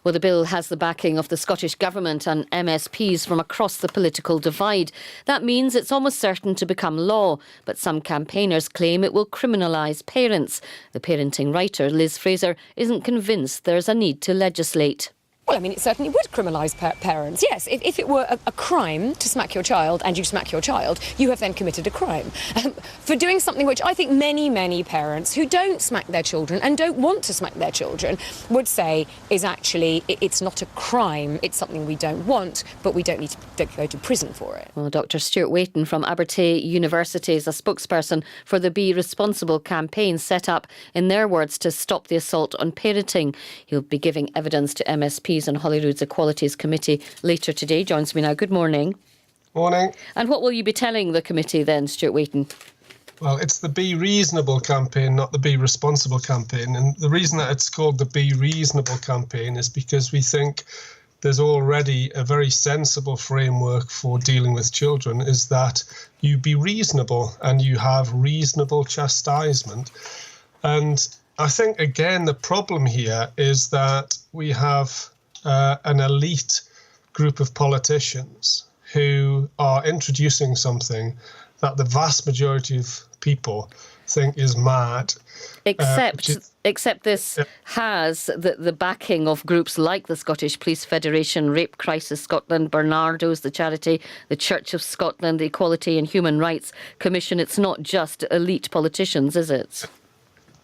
Well, the bill has the backing of the Scottish Government and MSPs from across the political divide. That means it's almost certain to become law, but some campaigners claim it will criminalise parents. The parenting writer, Liz Fraser, isn't convinced there's a need to legislate. Well, I mean, it certainly would criminalise parents. Yes, if it were a crime to smack your child and you smack your child, you have then committed a crime. For doing something which I think many parents who don't smack their children and don't want to smack their children would say is actually, it's not a crime, it's something we don't want, but we don't need to go to prison for it. Well, Dr Stuart Waiton from Abertay University is a spokesperson for the Be Responsible campaign set up, in their words, to stop the assault on parenting. He'll be giving evidence to MSPs and Holyrood's Equalities Committee later today. Joins me now. Good morning. Morning. And what will you be telling the committee then, Stuart Waiton? Well, it's the Be Reasonable campaign, not the Be Responsible campaign. And the reason that it's called the Be Reasonable campaign is because we think there's already a very sensible framework for dealing with children, is that you be reasonable and you have reasonable chastisement. And I think, again, the problem here is that we have an elite group of politicians who are introducing something that the vast majority of people think is mad. Except this has the backing of groups like the Scottish Police Federation, Rape Crisis Scotland, Barnardo's, the charity, the Church of Scotland, the Equality and Human Rights Commission. It's not just elite politicians, is it?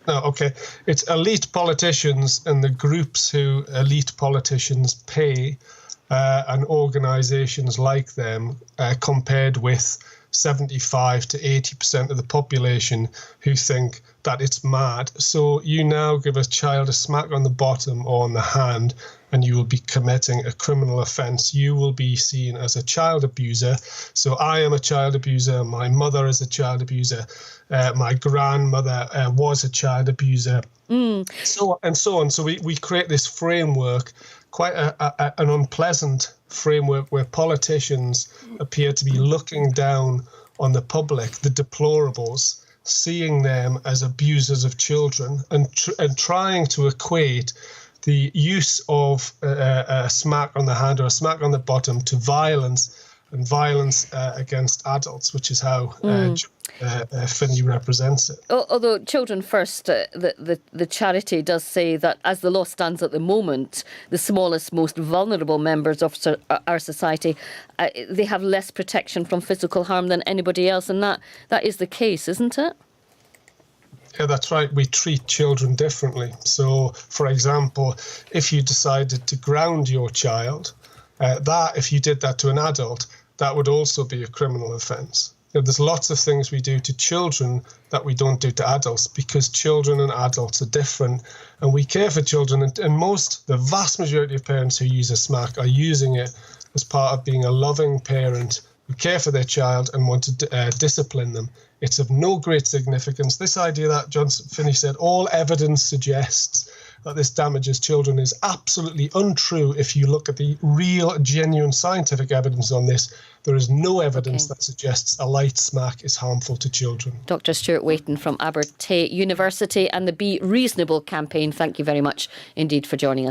No, OK. It's elite politicians and the groups who elite politicians pay and organisations like them compared with 75 to 80% of the population who think that it's mad. So you now give a child a smack on the bottom or on the hand and you will be committing a criminal offence. You will be seen as a child abuser. So I am a child abuser. My mother is a child abuser. My grandmother was a child abuser. So on. So we create this framework, quite an unpleasant framework where politicians appear to be looking down on the public, the deplorables, seeing them as abusers of children and trying to equate the use of a smack on the hand or a smack on the bottom to violence and violence against adults, which is how Finney represents it. Although Children First, the charity does say that as the law stands at the moment, the smallest, most vulnerable members of our society, they have less protection from physical harm than anybody else. And that is the case, isn't it? Yeah, that's right. We treat children differently. So, for example, if you decided to ground your child, if you did that to an adult, that would also be a criminal offence. There's lots of things we do to children that we don't do to adults because children and adults are different and we care for children. And the vast majority of parents who use a smack are using it as part of being a loving parent who care for their child and want to discipline them. It's of no great significance. This idea that John Finney said, all evidence suggests that this damages children is absolutely untrue. If you look at the real, genuine scientific evidence on this, there is no evidence that suggests a light smack is harmful to children. Dr Stuart Waiton from Abertay University and the Be Reasonable campaign. Thank you very much indeed for joining us.